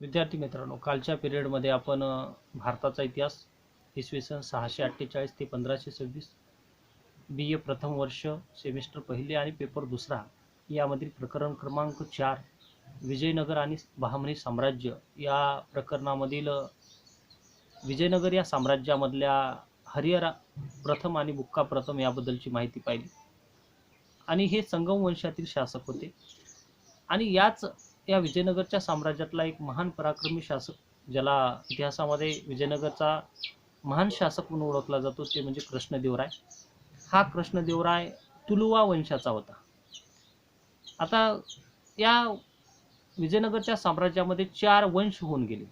विद्यार्थी मित्रांनो, कालच्या पिरियडमध्ये आपण भारताचा इतिहास इसवी सन 648 ते 1526 बी ए प्रथम वर्ष सेमिस्टर पहिले आणि पेपर दुसरा यामधील प्रकरण क्रमांक 4 विजयनगर आणि बहामनी साम्राज्य या प्रकरणामधील विजयनगर या साम्राज्यामधल्या हरिहर प्रथम आणि बुक्का प्रथम याबद्दलची माहिती पाहिली. आणि हे संगम वंशातील शासक होते आणि या विजयनगरच्या साम्राज्यातला एक महान पराक्रमी शासक, ज्याला इतिहासामध्ये विजयनगरचा महान शासक म्हणून ओळखला जातो, ते म्हणजे कृष्णदेवराय. हा कृष्णदेवराय तुलुवा वंशाचा होता. आता या विजयनगरच्या साम्राज्यामध्ये 4 वंश होऊन गेले.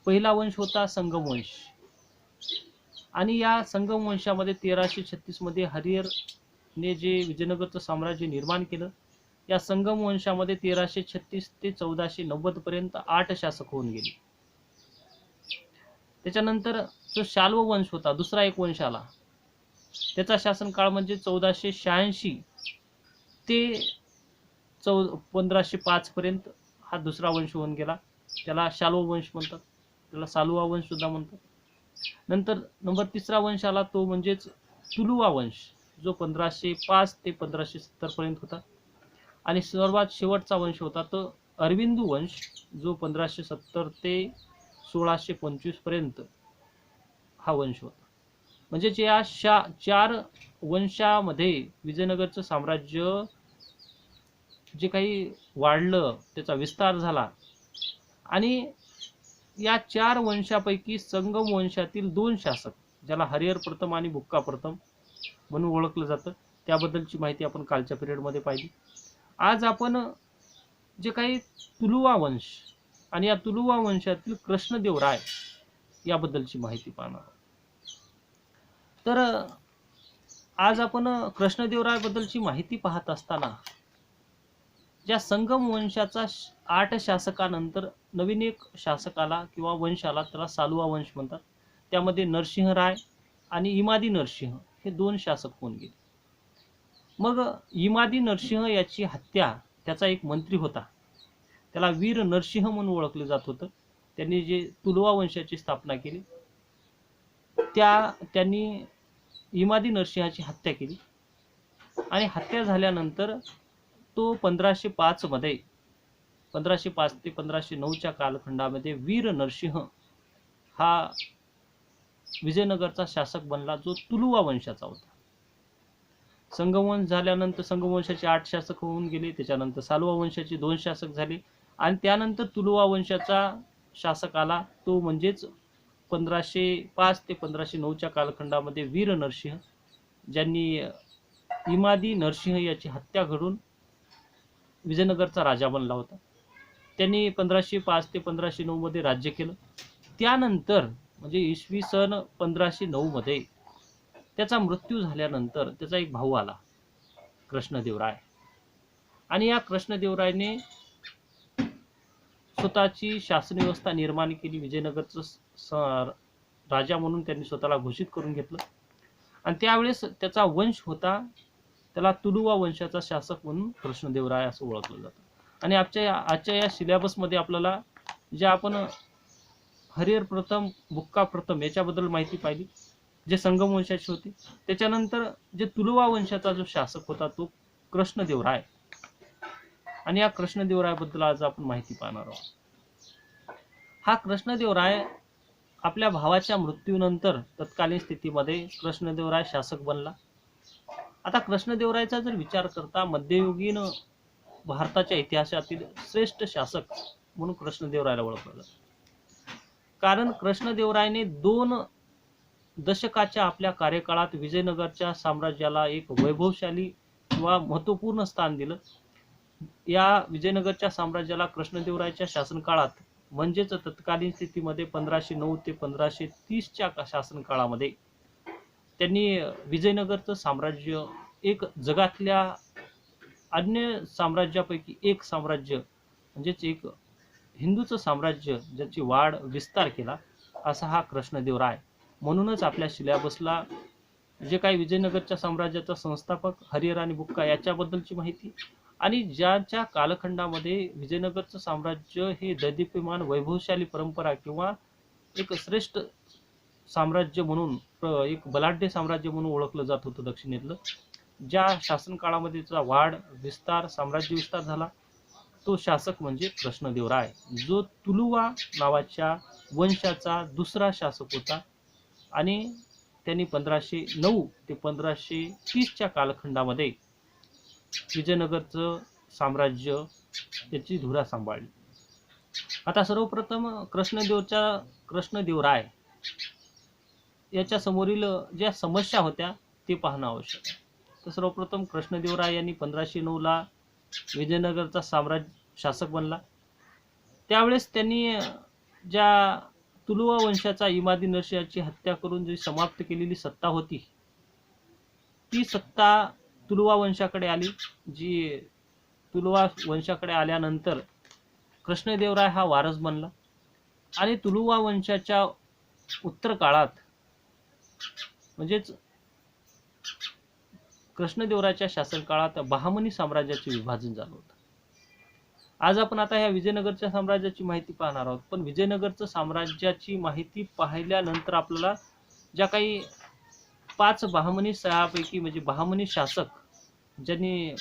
पहिला वंश होता संगम वंश आणि या संगम वंशामध्ये 1336 मध्ये हरिहरने जे विजयनगरचं साम्राज्य निर्माण केलं, या संगम वंशामध्ये 1336 ते 1490 पर्यंत 8 शासक होऊन गेले. त्याच्यानंतर जो शाल्व वंश होता, दुसरा एक वंश आला, त्याचा शासनकाळ म्हणजे 1486 ते 1505 पर्यंत हा दुसरा वंश होऊन गेला. त्याला शाल्व वंश म्हणतात, त्याला सालुवा वंश सुद्धा म्हणतात. नंतर नंबर तिसरा वंश आला, तो म्हणजेच तुलुवा वंश, जो 1505 ते 1570 पर्यंत होता. आणि सर्वात शेवटचा वंश होता तो अरविंदू वंश, जो 1570 ते 1625 पर्यंत हा वंश होता. म्हणजे या 4 वंशामध्ये विजयनगरचं साम्राज्य जे काही वाढलं, त्याचा विस्तार झाला. आणि या 4 वंशापैकी संगम वंशातील 2 शासक, ज्याला हरिहर प्रथम आणि बुक्का प्रथम म्हणून ओळखलं जातं, त्याबद्दलची माहिती आपण कालच्या पिरियडमध्ये पाहिली. आज आपण जे काही तुलुवा वंश आणि या तुलुवा वंशातील कृष्णदेवराय याबद्दलची माहिती पाहणार आहोत. तर आज आपण कृष्णदेवराय बद्दलची माहिती पाहत असताना ज्या संगम वंशाचा 8 शासकानंतर नवीन एक शासक आला किंवा वंश आला, त्याला सालुवा वंश म्हणतात. त्यामध्ये नरसिंहराय आणि इमादी नरसिंह हे 2 शासक होऊन गेले. मग इमादी नरसिंह याची हत्या, त्याचा एक मंत्री होता, त्याला वीर नरसिंह म्हणून ओळखले जात होतं. त्यांनी जे तुलुवा वंशाची स्थापना केली, त्यांनी इमादी नरसिंहाची हत्या केली. आणि हत्या झाल्यानंतर तो 1505 मध्ये 1505 ते 1509 कालखंडामध्ये वीर नरसिंह हा विजयनगरचा शासक बनला, जो तुलुवा वंशाचा होता. संगमवंश झाल्यानंतर संगमवंशाचे 8 शासक होऊन गेले. त्याच्यानंतर सालुवा वंशाचे 2 शासक झाले आणि त्यानंतर तुलुवा वंशाचा शासक आला, तो म्हणजेच 1505 ते 1509 कालखंडामध्ये वीर नरसिंह, ज्यांनी इमादी नरसिंह याची हत्या घडून विजयनगरचा राजा बनला होता. त्यांनी 1505 ते 1509 मध्ये राज्य केलं. त्यानंतर म्हणजे इसवी सन 1509 मध्ये त्याचा मृत्यू झाल्यानंतर त्याचा एक भाऊ आला, कृष्णदेवराय. आणि या कृष्णदेवरायने स्वतःची शासन व्यवस्था निर्माण केली. विजयनगरचं राजा म्हणून त्यांनी स्वतःला घोषित करून घेतलं. आणि त्यावेळेस त्याचा वंश होता, त्याला तुलुवा वंशाचा शासक म्हणून कृष्णदेवराय असं ओळखलं जातं. आणि आजच्या या सिलेबसमध्ये आपल्याला जे आपण हरिहर प्रथम बुक्का प्रथम याच्याबद्दल माहिती पाहिली, जे संगम वंशाचे होते. त्याच्यानंतर जे तुलुवा वंशाचा जो शासक होता तो कृष्णदेवराय, आणि या कृष्णदेवरायबद्दल आज आपण माहिती पाहणार आहोत. हा कृष्णदेवराय आपल्या भावाच्या मृत्यूनंतर तत्कालीन स्थितीमध्ये कृष्णदेवराय शासक बनला. आता कृष्णदेवरायचा जर विचार करता, मध्ययुगीन भारताच्या इतिहासातील श्रेष्ठ शासक म्हणून कृष्णदेवरायला ओळखलं जातं. कारण कृष्णदेवरायने 2 दशकाच्या आपल्या कार्यकाळात विजयनगरच्या साम्राज्याला एक वैभवशाली किंवा महत्त्वपूर्ण स्थान दिलं. या विजयनगरच्या साम्राज्याला कृष्णदेवरायच्या शासनकाळात म्हणजेच तत्कालीन स्थितीमध्ये 1509 ते 1530च्या शासनकाळामध्ये त्यांनी विजयनगरचं साम्राज्य एक जगातल्या अन्य साम्राज्यापैकी एक साम्राज्य, म्हणजेच एक हिंदूचं साम्राज्य, ज्याची वाढ विस्तार केला, असा हा कृष्णदेवराय. म्हणूनच आपल्या सिलेबसला जे काही विजयनगरच्या साम्राज्याचा संस्थापक हरिहर आणि बुक्का याच्याबद्दलची माहिती आणि ज्याच्या कालखंडामध्ये विजयनगरचं साम्राज्य हे दैदिप्यमान वैभवशाली परंपरा किंवा एक श्रेष्ठ साम्राज्य म्हणून एक बलाढ्य साम्राज्य म्हणून ओळखलं जात होतं दक्षिणेतलं, ज्या शासन काळामध्ये त्याचा वाढ विस्तार साम्राज्य विस्तार झाला, तो शासक म्हणजे कृष्णदेवराय, जो तुलुवा नावाच्या वंशाचा दुसरा शासक होता. आणि त्यांनी 1509 ते 1530च्या कालखंडामध्ये विजयनगरचं साम्राज्य त्याची धुरा सांभाळली. आता सर्वप्रथम कृष्णदेवराय याच्या समोरील ज्या समस्या होत्या ते पाहणं आवश्यक आहे. तर सर्वप्रथम कृष्णदेवराय यांनी 1509ला विजयनगरचा साम्राज्य शासक बनला. त्यावेळेस त्यांनी ज्या तुलुवा वंशाचा इमादी नरसिंहाची हत्या करून जी समाप्त केलेली सत्ता होती, ती सत्ता तुलुवा वंशाकडे आली. जी तुलुवा वंशाकडे आल्यानंतर कृष्णदेवराय हा वारस बनला. आणि तुलुवा वंशाच्या उत्तर काळात म्हणजेच कृष्णदेवरायाच्या शासन काळात बहामनी साम्राज्याचे विभाजन झालं होतं. आज आपण आता ह्या विजयनगरच्या साम्राज्याची माहिती पाहणार आहोत. पण विजयनगरचं साम्राज्याची माहिती पाहिल्यानंतर आपल्याला ज्या काही 5 बहामनी शाहापैकी म्हणजे बहामनी शासक ज्यांनी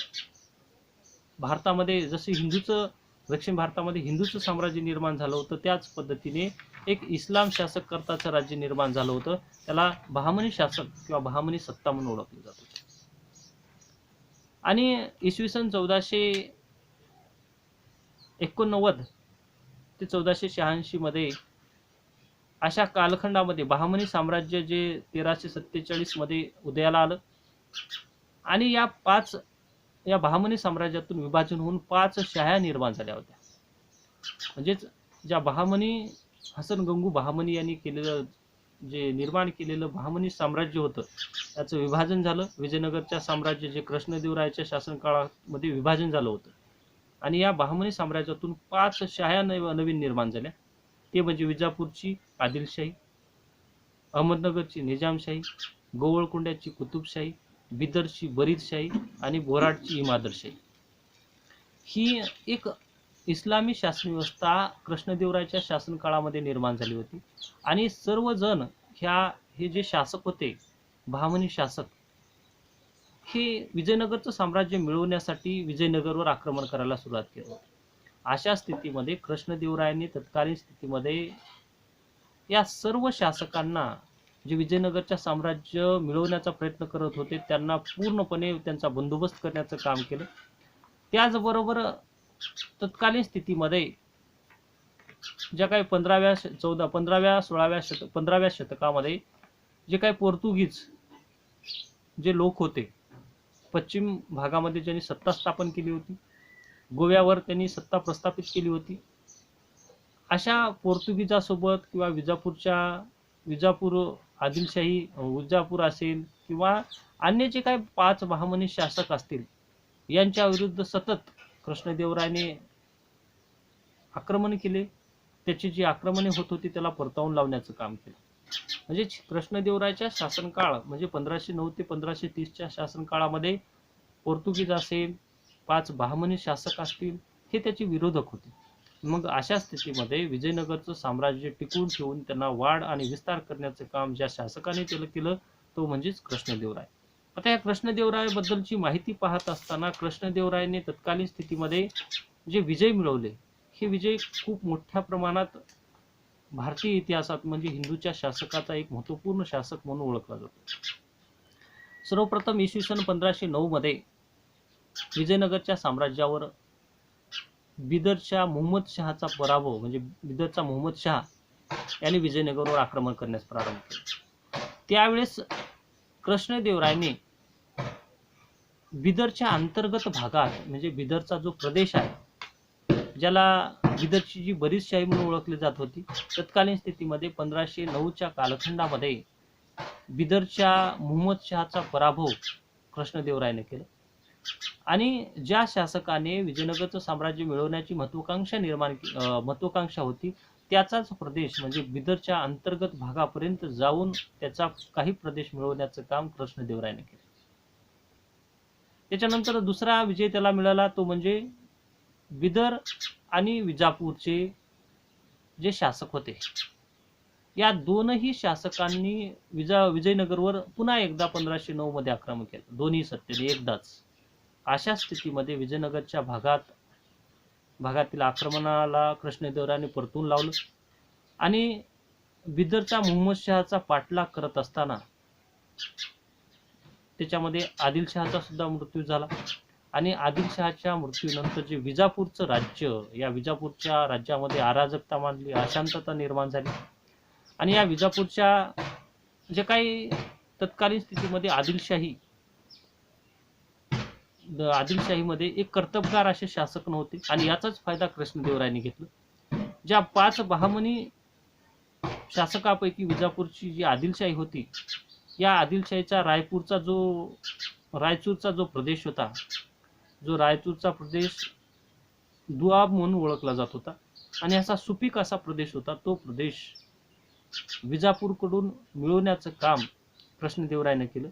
भारतामध्ये जसे हिंदूचं दक्षिण भारतामध्ये हिंदूचं साम्राज्य निर्माण झालं होतं, त्याच पद्धतीने एक इस्लाम शासक करताचं राज्य निर्माण झालं होतं. त्याला बहामनी शासक किंवा बहामनी सत्ता म्हणून ओळखलं जात होतं. आणि इसवी सन 1489 ते 1486 मध्ये अशा कालखंडामध्ये बहामनी साम्राज्य जे 1347 मध्ये उदयाला आलं. आणि या बहामनी साम्राज्यातून विभाजन होऊन 5 शाह्या निर्माण झाल्या होत्या. म्हणजेच ज्या बहामनी हसन गंगू बहामनी यांनी केलेलं जे निर्माण केलेलं बहामनी साम्राज्य होतं, त्याचं विभाजन झालं. विजयनगरच्या साम्राज्य जे कृष्णदेवरायाच्या शासन काळामध्ये विभाजन झालं होतं. आणि या बहामनी साम्राज्यातून 5 शाह्या नवीन निर्माण झाल्या. ते म्हणजे विजापूरची आदिलशाही, अहमदनगरची निजामशाही, गोवळकोंड्याची कुतुबशाही, बिदरची बरीदशाही आणि बोराडची इमादरशाही. ही एक इस्लामी शासन व्यवस्था कृष्णदेवरायाच्या शासन काळामध्ये निर्माण झाली होती. आणि सर्वजण हे जे शासक होते बहामनी शासक, हे विजयनगरचं साम्राज्य मिळवण्यासाठी विजयनगरवर आक्रमण करायला सुरुवात केली होती. अशा स्थितीमध्ये कृष्णदेवरायांनी तत्कालीन स्थितीमध्ये या सर्व शासकांना जे विजयनगरच्या साम्राज्य मिळवण्याचा प्रयत्न करत होते त्यांना पूर्णपणे त्यांचा बंदोबस्त करण्याचं काम केलं. त्याचबरोबर तत्कालीन स्थितीमध्ये ज्या काही 15व्या शतकामध्ये जे काही पोर्तुगीज जे लोक होते, पश्चिम भागामध्ये ज्यांनी सत्ता स्थापन केली होती, गोव्यावर त्यांनी सत्ता प्रस्थापित केली होती, अशा पोर्तुगीजासोबत किंवा विजापूर असेल किंवा अन्य जे काही 5 बहामनी शासक असतील, यांच्या विरुद्ध सतत कृष्णदेवरायाने आक्रमण केले. त्याची जी आक्रमणे होत होती त्याला परतावून लावण्याचं काम केलं. म्हणजे कृष्णदेवरायाच्या शासनकाळ म्हणजे 1509 ते 1530च्या शासन काळामध्ये पोर्तुगीज असेल 5 बहामनी शासक असतील, हे त्याचे विरोधक होते. मग अशा स्थितीमध्ये विजयनगरचं साम्राज्य टिकवून ठेवून त्यांना वाढ आणि विस्तार करण्याचं काम ज्या शासकाने केलं तो म्हणजेच कृष्णदेवराय. आता या कृष्णदेवरायाबद्दलची माहिती पाहत असताना कृष्णदेवरायाने तत्कालीन स्थितीमध्ये जे विजय मिळवले, हे विजय खूप मोठ्या प्रमाणात भारतीय इतिहासात म्हणजे हिंदूच्या शासकाचा एक महत्त्वपूर्ण शासक म्हणून ओळखला जातो. सर्वप्रथम इसवी सन 1509 मध्ये विजयनगरच्या साम्राज्यावर बिदरच्या मोहम्मद शहाचा पराभव म्हणजे बिदरचा मोहम्मद शहा यांनी विजयनगरवर आक्रमण करण्यास प्रारंभ केला. त्यावेळेस कृष्णदेवरायाने बिदरच्या अंतर्गत भागात म्हणजे बिदरचा जो प्रदेश आहे, ज्याला बिदरची जी बरीदशाही म्हणून ओळखली जात होती, तत्कालीन स्थितीमध्ये 1509च्या कालखंडामध्ये बिदरच्या मोहम्मद शहाचा पराभव कृष्णदेवरायाने केला. आणि ज्या शासकाने विजयनगरचं साम्राज्य मिळवण्याची महत्वाकांक्षा होती, त्याचाच प्रदेश म्हणजे बिदरच्या अंतर्गत भागापर्यंत जाऊन त्याचा काही प्रदेश मिळवण्याचं काम कृष्णदेवरायाने केलं. त्याच्यानंतर दुसरा विजय त्याला मिळाला तो म्हणजे बिदर आणि विजापूरचे जे शासक होते, या दोनही शासकांनी विजयनगरवर पुन्हा एकदा 1509 मध्ये आक्रमण केलं, दोन्ही सत्तेने एकदाच. अशा स्थितीमध्ये विजयनगरच्या भागातील आक्रमणाला कृष्णदेवरायाने परतून लावलं आणि बिदरचा मोहम्मद शहाचा पाठलाग करत असताना त्याच्यामध्ये आदिलशहाचा सुद्धा मृत्यू झाला. आणि आदिलशहाच्या मृत्यूनंतर जे विजापूरचं राज्य, या विजापूरच्या राज्यामध्ये अराजकता मांडली, अशांतता निर्माण झाली. आणि या विजापूरच्या जे काही तत्कालीन स्थितीमध्ये आदिलशाहीमध्ये एक कर्तबगार असे शासक नव्हते आणि याचाच फायदा कृष्णदेवरायांनी घेतला. ज्या 5 बहामनी शासकापैकी विजापूरची जी आदिलशाही होती, या आदिलशाहीचा रायचूरचा जो प्रदेश होता, जो रायचूरचा प्रदेश दुआब म्हणून ओळखला जात होता आणि असा सुपीक असा प्रदेश होता, तो प्रदेश विजापूरकडून मिळवण्याचं काम कृष्णदेवरायाने केलं.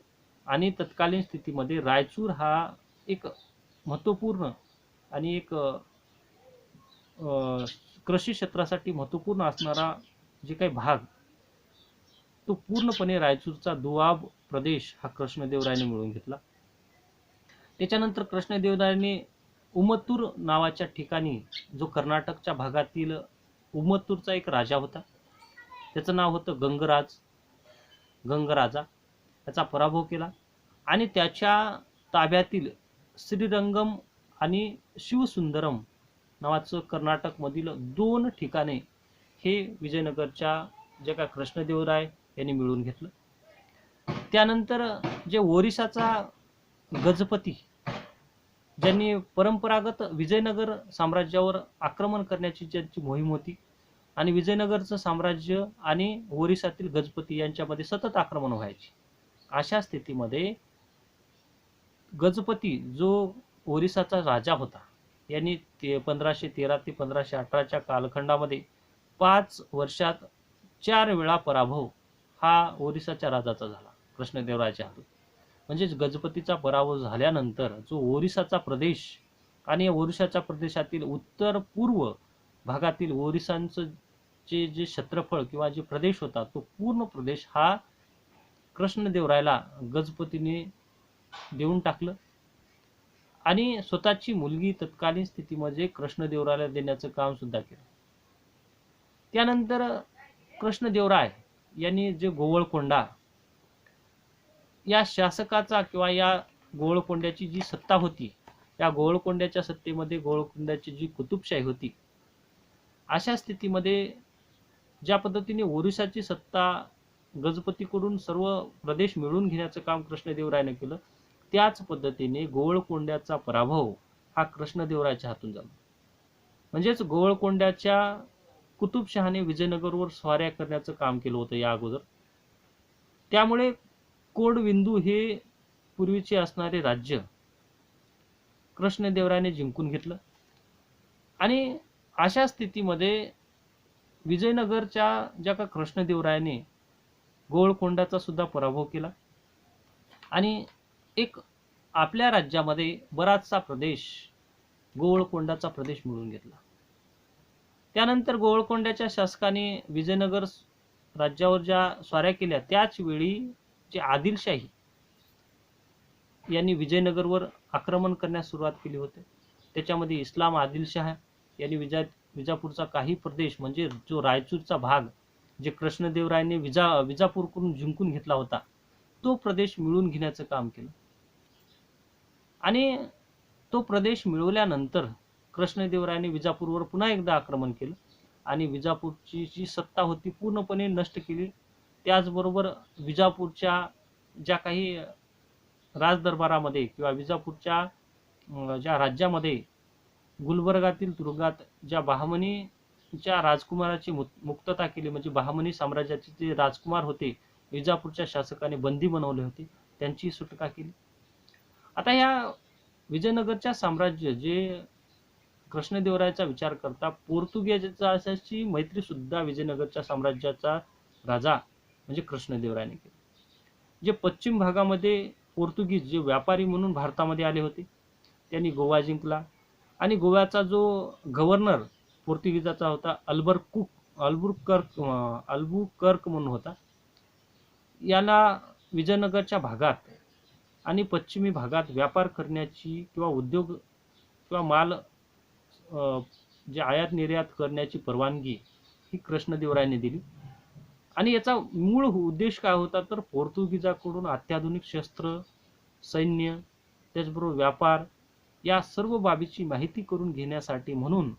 आणि तत्कालीन स्थितीमध्ये रायचूर हा एक महत्त्वपूर्ण आणि एक कृषी क्षेत्रासाठी महत्त्वपूर्ण असणारा जे काही भाग, तो पूर्णपणे रायचूरचा दुआब प्रदेश हा कृष्णदेवरायाने मिळवून घेतला. त्याच्यानंतर कृष्णदेवरायाने उमत्तूर नावाच्या ठिकाणी, जो कर्नाटकच्या भागातील उमत्तूरचा एक राजा होता, त्याचं नाव होतं गंगराजा, त्याचा पराभव केला आणि त्याच्या ताब्यातील श्रीरंगम आणि शिवसुंदरम नावाचं कर्नाटकमधील 2 ठिकाणे हे विजयनगरच्या जे का कृष्णदेवराय यांनी मिळवून घेतलं. त्यानंतर जे ओरिसाचा गजपती, ज्यांनी परंपरागत विजयनगर साम्राज्यावर आक्रमण करण्याची ज्यांची मोहीम होती आणि विजयनगरचं साम्राज्य आणि ओरिसातील गजपती यांच्यामध्ये सतत आक्रमण व्हायची, अशा स्थितीमध्ये गजपती जो ओरिसाचा राजा होता, यांनी 1513 ते 1518च्या कालखंडामध्ये 5 वर्षात 4 वेळा पराभव हा ओरिसाच्या राजाचा झाला कृष्णदेवरायाच्या हातून. म्हणजेच गजपतीचा पराभव झाल्यानंतर जो ओरिसाचा प्रदेश आणि ओरिसाच्या प्रदेशातील उत्तर पूर्व भागातील ओरिसांचं जे क्षेत्रफळ किंवा जे प्रदेश होता, तो पूर्ण प्रदेश हा कृष्णदेवरायाला गजपतीने देऊन टाकलं आणि स्वतःची मुलगी तत्कालीन स्थितीमध्ये कृष्णदेवरायाला देण्याचं काम सुद्धा केलं. त्यानंतर कृष्णदेवराय यांनी जे गोवळकोंडा या शासकाचा किंवा या गोवळकोंड्याची जी सत्ता होती, या गोवळकोंड्याच्या सत्तेमध्ये गोवळकोंड्याची जी कुतुबशाही होती, अशा स्थितीमध्ये ज्या पद्धतीने ओरिसाची सत्ता गजपतीकडून सर्व प्रदेश मिळवून घेण्याचं काम कृष्णदेवरायाने केलं, त्याच पद्धतीने गोवळकोंड्याचा पराभव हा कृष्णदेवरायाच्या हातून झाला. म्हणजेच गोवळकोंड्याच्या कुतुबशहाने विजयनगरवर स्वाऱ्या करण्याचं काम केलं होतं या अगोदर. त्यामुळे कोडविंदू हे पूर्वीचे असणारे राज्य कृष्णदेवरायाने जिंकून घेतलं आणि अशा स्थितीमध्ये विजयनगरच्या ज्या का कृष्णदेवरायाने गोवळकोंड्याचा सुद्धा पराभव केला आणि एक आपल्या राज्यामध्ये बराचसा प्रदेश गोवळकोंडाचा प्रदेश मिळवून घेतला. त्यानंतर गोवळकोंड्याच्या शासकाने विजयनगर राज्यावर ज्या स्वाऱ्या केल्या, त्याच वेळी जे आदिलशाही यांनी विजयनगरवर आक्रमण करण्यास सुरुवात केली होती. त्याच्यामध्ये इस्लाम आदिलशाह यांनी विजापूरचा काही प्रदेश, म्हणजे जो रायचूरचा भाग जे कृष्णदेवरायाने विजापूरकडून जिंकून घेतला होता, तो प्रदेश मिळवून घेण्याचं काम केलं. आणि तो प्रदेश मिळवल्यानंतर कृष्णदेवरायाने विजापूरवर पुन्हा एकदा आक्रमण केलं आणि विजापूरची जी सत्ता होती पूर्णपणे नष्ट केली. त्याचबरोबर विजापूरच्या ज्या काही राजदरबारामध्ये किंवा विजापूरच्या ज्या राज्यामध्ये गुलबर्गातील तुरुंगात ज्या बहामनीच्या राजकुमाराची मुक्तता केली, म्हणजे बहामनी साम्राज्याचे जे राजकुमार होते, विजापूरच्या शासकाने बंदी बनवले होते, त्यांची सुटका केली. आता या विजयनगरच्या साम्राज्य जे कृष्णदेवरायाचा विचार करता पोर्तुगीजाशी मैत्री सुद्धा विजयनगरच्या साम्राज्याचा राजा म्हणजे कृष्णदेवरायाने केली. जे पश्चिम भागामध्ये पोर्तुगीज जे व्यापारी म्हणून भारतामध्ये आले होते, त्यांनी गोवा जिंकला. आणि गोव्याचा जो गव्हर्नर पोर्तुगीजाचा होता अल्बुकर्क म्हणून होता. याला विजयनगरच्या भागात आणि पश्चिमी भागात व्यापार करण्याची किंवा उद्योग किंवा माल जे आयात निर्यात करण्याची परवानगी ही कृष्णदेवरायाने दिली. आणि याचा मूळ उद्देश काय होता तर पोर्तुगीजाकडून अत्याधुनिक शस्त्र, सैन्य, त्याचबरोबर व्यापार या सर्व बाबीची माहिती करून घेण्यासाठी म्हणून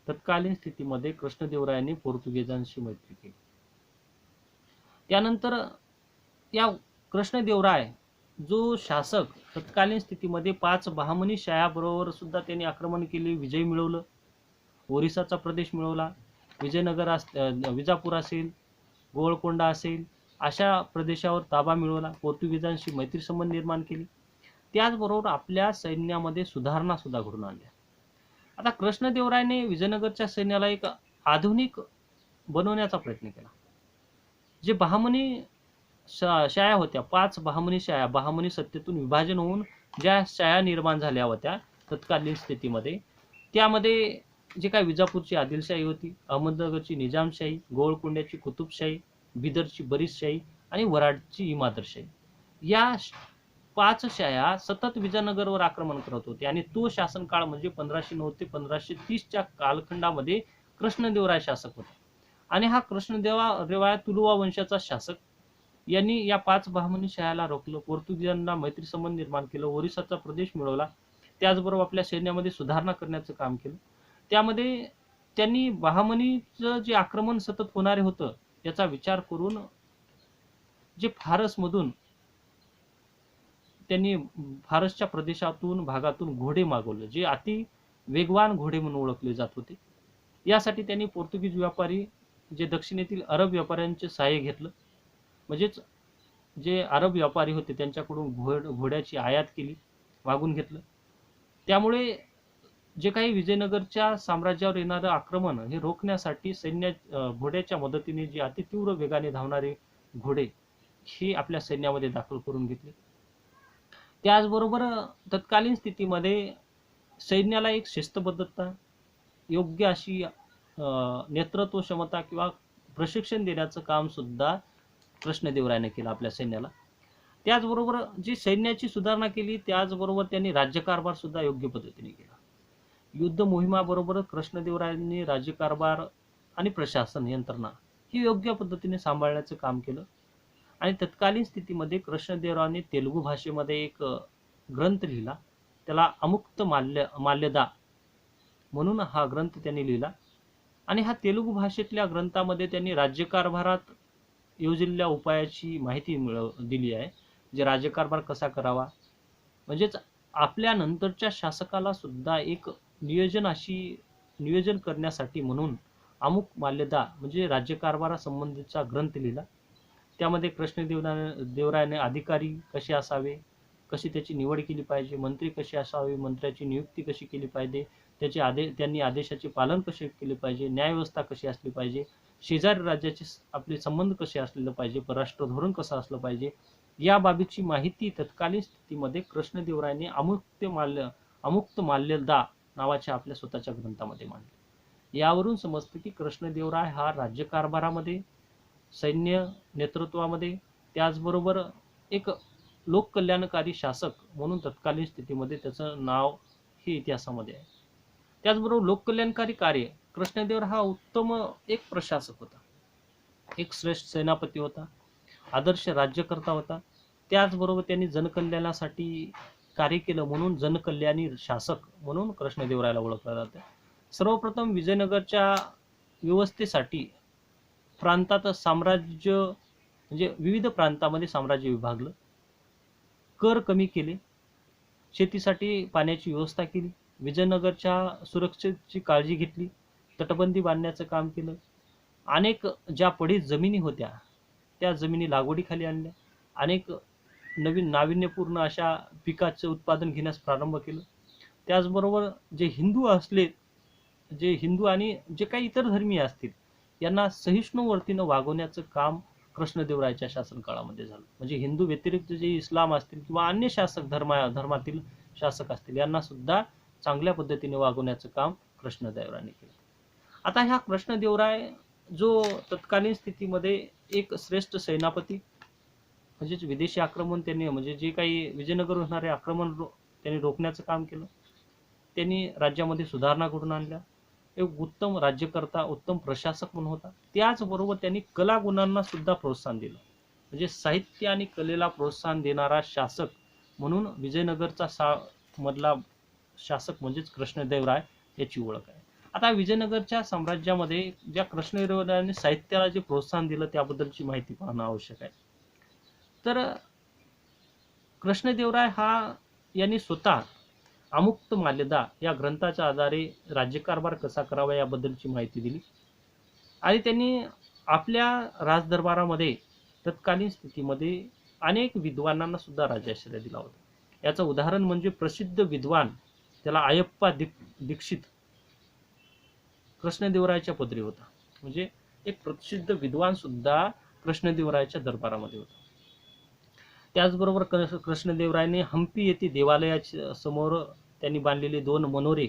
तत्कालीन स्थितीमध्ये कृष्णदेवरायांनी पोर्तुगीजांशी मैत्री केली. त्यानंतर या कृष्णदेवराय जो शासक तत्कालीन स्थितीमध्ये 5 बहामनी शायाबरोबर सुद्धा त्यांनी आक्रमण केले, विजय मिळवलं, ओरिसाचा प्रदेश मिळवला, विजापूर असेल, गोवळकोंडा असेल अशा प्रदेशावर ताबा मिळवला, पोर्तुगीजांशी मैत्री संबंध निर्माण केली. त्याचबरोबर आपल्या सैन्यामध्ये सुधारणा सुद्धा घडून आणल्या. आता कृष्णदेवरायने विजयनगरच्या सैन्याला एक आधुनिक बनवण्याचा प्रयत्न केला. जे बहामनी शाया होत्या, 5 बहामनी शाया, बहामनी सत्तेतून विभाजन होऊन ज्या शाया निर्माण झाल्या होत्या तत्कालीन स्थितीमध्ये, त्यामध्ये जे काही विजापूरची आदिलशाही होती, अहमदनगरची निजामशाही, गोवळकोंड्याची कुतुबशाही, बिदरची बरीचशाही आणि वराडची इमादरशाही, या 5 शाया सतत विजयनगरवर आक्रमण करत होते. आणि तो शासनकाळ म्हणजे 1509 ते 1530च्या कालखंडामध्ये कृष्णदेवराय शासक होता. आणि हा कृष्णदेवराय तुलुवा वंशाचा शासक यांनी या 5 बहामनी शायाला रोखलं, पोर्तुगीजांना मैत्री संबंध निर्माण केलं, ओरिसाचा प्रदेश मिळवला, त्याचबरोबर आपल्या सैन्यामध्ये सुधारणा करण्याचं काम केलं. त्यामध्ये त्यांनी बहामनीचं जे आक्रमण सतत होणारे होतं याचा विचार करून जे फारसमधून त्यांनी फारसच्या प्रदेशातून भागातून घोडे मागवले, जे अति वेगवान घोडे म्हणून ओळखले जात होते. यासाठी त्यांनी पोर्तुगीज व्यापारी जे दक्षिणेतील अरब व्यापाऱ्यांचे सहाय्य घेतलं, म्हणजेच जे अरब व्यापारी होते त्यांच्याकडून घोड्याची आयात केली, मागून घेतलं. त्यामुळे जे काही विजयनगरच्या साम्राज्यावर येणारं आक्रमण हे रोखण्यासाठी घोड्याच्या मदतीने जे अतितीव्र वेगाने धावणारे घोडे हे आपल्या सैन्यामध्ये दाखल करून घेतले. त्याचबरोबर तत्कालीन स्थितीमध्ये सैन्याला एक शिस्तबद्धता, योग्य अशी नेतृत्व क्षमता किंवा प्रशिक्षण देण्याचं काम सुद्धा कृष्णदेवरायाने केलं आपल्या सैन्याला. त्याचबरोबर जी सैन्याची सुधारणा केली, त्याचबरोबर त्यांनी राज्यकारभार सुद्धा योग्य पद्धतीने केला. युद्ध मोहिमाबरोबर कृष्णदेवरायांनी राज्यकारभार आणि प्रशासन यंत्रणा ही योग्य पद्धतीने सांभाळण्याचं काम केलं. आणि तत्कालीन स्थितीमध्ये कृष्णदेवरायांनी तेलुगू भाषेमध्ये एक ग्रंथ लिहिला, त्याला अमुक्त माल्यदा म्हणून हा ग्रंथ त्यांनी लिहिला. आणि हा तेलुगू भाषेतल्या ग्रंथामध्ये त्यांनी राज्यकारभारात योजलेल्या उपायाची माहिती दिली आहे, जे राज्यकारभार कसा करावा, म्हणजेच आपल्या नंतरच्या शासकाला सुद्धा एक नियोजन करण्यासाठी म्हणून अमुक माल्यदा म्हणजे राज्यकारभारासंबंधीचा ग्रंथ लिहिला. त्यामध्ये कृष्णदेवरायाने अधिकारी कसे असावे, कशी त्याची निवड केली पाहिजे, मंत्री कसे असावे, मंत्र्याची नियुक्ती कशी केली पाहिजे, त्यांनी आदेशाचे पालन कसे केले पाहिजे, न्यायव्यवस्था कशी असली पाहिजे, शेजारी राज्याचे आपले संबंध कसे असलेलं पाहिजे, परराष्ट्र धोरण कसं असलं पाहिजे, या बाबीची माहिती तत्कालीन स्थितीमध्ये कृष्णदेवरायाने अमुक्त माल्यदा नावाच्या आपल्या स्वतःच्या ग्रंथामध्ये मांडले. यावरून समजतं की कृष्णदेवराय हा राज्यकारभारामध्ये, सैन्य नेतृत्वामध्ये, त्याचबरोबर एक लोककल्याणकारी शासक म्हणून तत्कालीन स्थितीमध्ये त्याचं नाव हे इतिहासामध्ये आहे. त्याचबरोबर लोककल्याणकारी कार्य, कृष्णदेवराय हा उत्तम एक प्रशासक होता, एक श्रेष्ठ सेनापती होता, आदर्श राज्यकर्ता होता. त्याचबरोबर त्यांनी जनकल्याणासाठी कार्य केलं म्हणून जनकल्याणी शासक म्हणून कृष्णदेवरायाला ओळखलं जातं. सर्वप्रथम विजयनगरच्या व्यवस्थेसाठी प्रांतात साम्राज्य म्हणजे विविध प्रांतामध्ये साम्राज्य विभागलं, कर कमी केले, शेतीसाठी पाण्याची व्यवस्था केली, विजयनगरच्या सुरक्षेची काळजी घेतली, तटबंदी बांधण्याचं काम केलं, अनेक ज्या पडीत जमिनी होत्या त्या जमिनी लागवडीखाली आणल्या, अनेक नवीन नाविन्यपूर्ण अशा पिकाचं उत्पादन घेण्यास प्रारंभ केलं. त्याचबरोबर जे हिंदू आणि जे काही इतर धर्मीय असतील यांना सहिष्णुवर्तीनं वागवण्याचं काम कृष्णदेवरायाच्या शासनकाळामध्ये झालं. म्हणजे हिंदू व्यतिरिक्त जे इस्लाम असतील किंवा अन्य शासक धर्मातील शासक असतील यांना सुद्धा चांगल्या पद्धतीने वागवण्याचं काम कृष्णदेवरायाने केलं. आता ह्या कृष्णदेवराय जो तत्कालीन स्थितीमध्ये एक श्रेष्ठ सेनापती, म्हणजेच विदेशी आक्रमण त्यांनी, म्हणजे जे काही विजयनगर होणारे आक्रमण त्यांनी रोखण्याचं काम केलं. त्यांनी राज्यामध्ये सुधारणा घडवून आणल्या. एक उत्तम राज्यकर्ता, उत्तम प्रशासक म्हणून होता. त्याचबरोबर त्यांनी कलागुणांना सुद्धा प्रोत्साहन दिलं. म्हणजे साहित्य आणि कलेला प्रोत्साहन देणारा शासक म्हणून विजयनगरचा मधला शासक म्हणजेच कृष्णदेवराय याची ओळख आहे. आता विजयनगरच्या साम्राज्यामध्ये ज्या कृष्णदेवरायाने साहित्याला जे प्रोत्साहन दिलं त्याबद्दलची माहिती पाहणं आवश्यक आहे. तर कृष्णदेवराय यांनी स्वतः अमुक्त माल्यदा या ग्रंथाच्या आधारे राज्यकारभार कसा करावा याबद्दलची माहिती दिली. आणि त्यांनी आपल्या राजदरबारामध्ये तत्कालीन स्थितीमध्ये अनेक विद्वानांना सुद्धा राजाश्रय दिला होता. याचं उदाहरण म्हणजे प्रसिद्ध विद्वान, त्याला अयप्पा दीक्षित, कृष्णदेवरायाच्या पदरी होता. म्हणजे एक प्रसिद्ध विद्वान सुद्धा कृष्णदेवरायाच्या दरबारामध्ये होता. त्याचबरोबर कृष्णदेवरायाने हंपी येथे देवालयाच्या समोर त्यांनी बांधलेले 2 मनोरे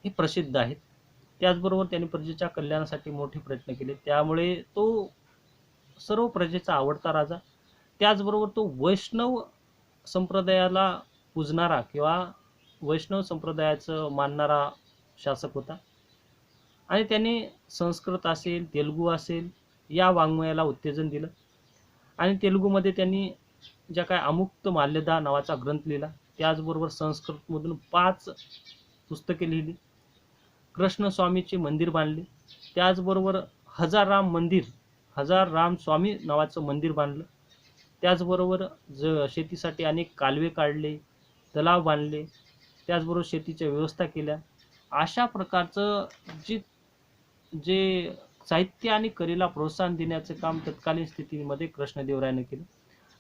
हे प्रसिद्ध आहेत. त्याचबरोबर त्यांनी प्रजेच्या कल्याणासाठी मोठे प्रयत्न केले. त्यामुळे तो सर्व प्रजेचा आवडता राजा, त्याचबरोबर तो वैष्णव संप्रदायाला पूजणारा किंवा वैष्णव संप्रदायाचं मानणारा शासक होता. आणि त्यांनी संस्कृत असेल, तेलुगू असेल या वाङ्मयाला उत्तेजन दिलं. आणि तेलुगूमध्ये त्यांनी ज्या काय अमुक्त माल्यदा नावाचा ग्रंथ लिहिला. त्याचबरोबर संस्कृतमधून 5 पुस्तके लिहिली. कृष्णस्वामीचे मंदिर बांधले. त्याचबरोबर हजार राम स्वामी नावाचं मंदिर बांधलं. त्याचबरोबर शेतीसाठी अनेक कालवे काढले, तलाव बांधले. त्याचबरोबर शेतीच्या व्यवस्था केल्या. अशा प्रकारचं जे साहित्य आणि कलेला प्रोत्साहन देण्याचं काम तत्कालीन स्थितीमध्ये कृष्णदेवरायाने केलं.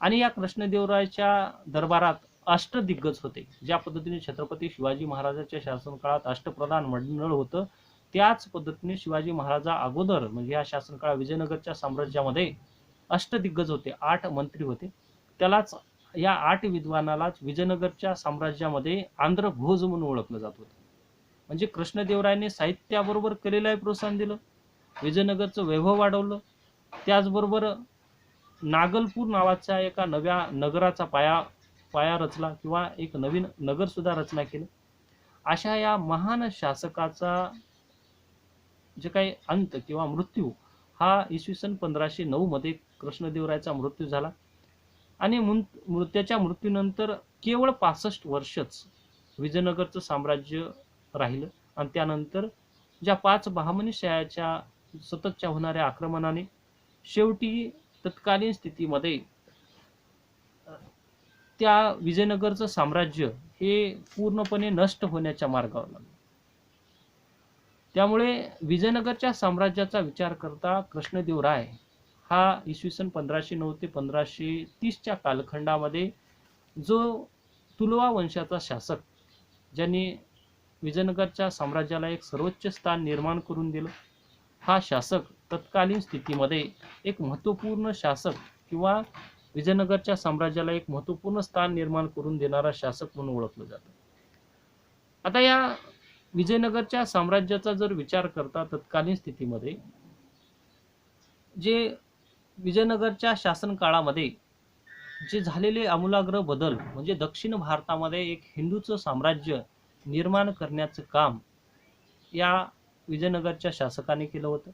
आणि या कृष्णदेवरायाच्या दरबारात अष्टदिग्गज होते. ज्या पद्धतीने छत्रपती शिवाजी महाराजांच्या शासनकाळात अष्टप्रधान मंडळ होतं, त्याच पद्धतीने शिवाजी महाराजा अगोदर म्हणजे या शासनकाळात विजयनगरच्या साम्राज्यामध्ये अष्टदिग्गज होते, 8 मंत्री होते. त्यालाच या 8 विद्वानालाच विजयनगरच्या साम्राज्यामध्ये आंध्रभोज म्हणून ओळखलं जात होतं. म्हणजे कृष्णदेवरायाने साहित्याबरोबर कलेलाही प्रोत्साहन दिलं, विजयनगरचं वैभव वाढवलं. त्याचबरोबर नागलपूर नावाच्या एका नव्या नगराचा पाया रचला किंवा एक नवीन नगर सुद्धा रचना केलं. अशा या महान शासकाचा जे काही अंत किंवा मृत्यू हा इसवी सन 1509 मध्ये कृष्णदेवरायाचा मृत्यू झाला. आणि त्याच्या मृत्यूनंतर केवळ 65 वर्षच विजयनगरचं साम्राज्य राहिलं. आणि त्यानंतर ज्या 5 बहामनी शाह्याच्या सततच्या होणाऱ्या आक्रमणाने शेवटी तत्कालीन स्थितीमध्ये त्या विजयनगरचं साम्राज्य हे पूर्णपणे नष्ट होण्याच्या मार्गावर लागलं. त्यामुळे विजयनगरच्या साम्राज्याचा विचार करता कृष्णदेवराय हा इसवी सन 1509 ते 1530 कालखंडामध्ये जो तुलवा वंशाचा शासक, ज्यांनी विजयनगरच्या साम्राज्याला एक सर्वोच्च स्थान निर्माण करून दिलं, हा शासक तत्कालीन स्थितीमध्ये एक महत्त्वपूर्ण शासक किंवा विजयनगरच्या साम्राज्याला एक महत्त्वपूर्ण स्थान निर्माण करून देणारा शासक म्हणून ओळखलं जातं. आता या विजयनगरच्या साम्राज्याचा जर विचार करता तत्कालीन स्थितीमध्ये जे विजयनगरच्या शासन काळामध्ये जे झालेले आमूलाग्र बदल म्हणजे दक्षिण भारतामध्ये एक हिंदूचं साम्राज्य निर्माण करण्याचं काम या विजयनगरच्या शासकाने केलं होतं.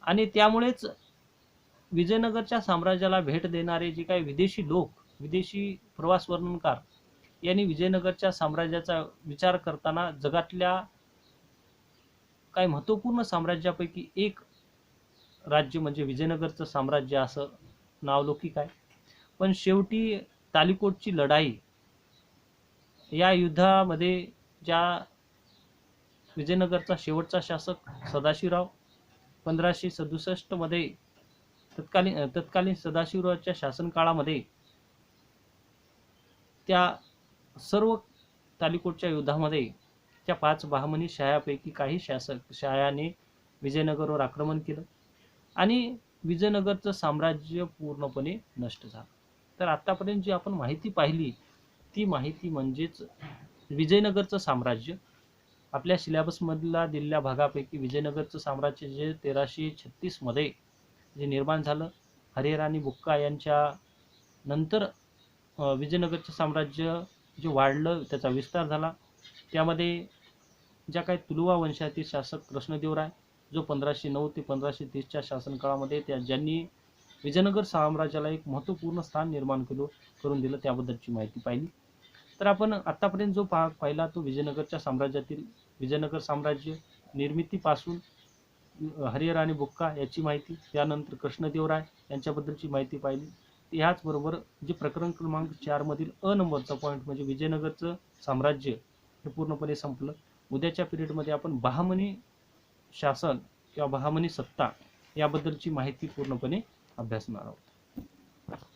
आणि त्यामुळेच विजयनगरच्या साम्राज्याला भेट देणारे जे काही विदेशी लोक, विदेशी प्रवास वर्णनकार यांनी विजयनगरच्या साम्राज्याचा विचार करताना जगातल्या काही महत्त्वपूर्ण साम्राज्यापैकी एक राज्य म्हणजे विजयनगरचं साम्राज्य असं नावलौकिक आहे. पण शेवटी तालिकोटची लढाई या युद्धामध्ये ज्या विजयनगरचा शेवटचा शासक सदाशिवराव 1567 मध्ये तत्कालीन सदाशिवरावाच्या शासनकाळामध्ये त्या सर्व तालिकोटच्या युद्धामध्ये त्या 5 बहामनी शाह्यापैकी काही शायाने विजयनगरवर आक्रमण केलं. आणि विजयनगरचं साम्राज्य पूर्णपणे नष्ट झालं. तर आतापर्यंत जी आपण माहिती पाहिली ती माहिती म्हणजेच विजयनगरचं साम्राज्य. आपल्या सिलेबसमधला दिलेल्या भागापैकी विजयनगरचं साम्राज्य जे 1336 मध्ये जे निर्माण झालं, हरिहर आणि बुक्का यांच्या नंतर विजयनगरचं साम्राज्य जे वाढलं, त्याचा विस्तार झाला. त्यामध्ये ज्या काही तुलुवा वंशातील शासक कृष्णदेवराय, जो 1509 ते 1530च्या शासनकाळामध्ये ज्यांनी विजयनगर साम्राज्याला एक महत्त्वपूर्ण स्थान निर्माण करून दिलं, त्याबद्दलची माहिती पाहिली. तर आपण आतापर्यंत जो पाहिला तो विजयनगरच्या साम्राज्यातील विजयनगर साम्राज्य निर्मितीपासून हरिहर आणि बुक्का याची माहिती, त्यानंतर कृष्णदेवराय यांच्याबद्दलची माहिती पाहिली. ह्याचबरोबर जे प्रकरण क्रमांक 4 मधील अ नंबरचा पॉईंट म्हणजे विजयनगरचं साम्राज्य हे पूर्णपणे संपलं. उद्याच्या पिरियडमध्ये आपण बहामनी शासन किंवा बहामनी सत्ता याबद्दलची माहिती पूर्णपणे अभ्यासणार आहोत.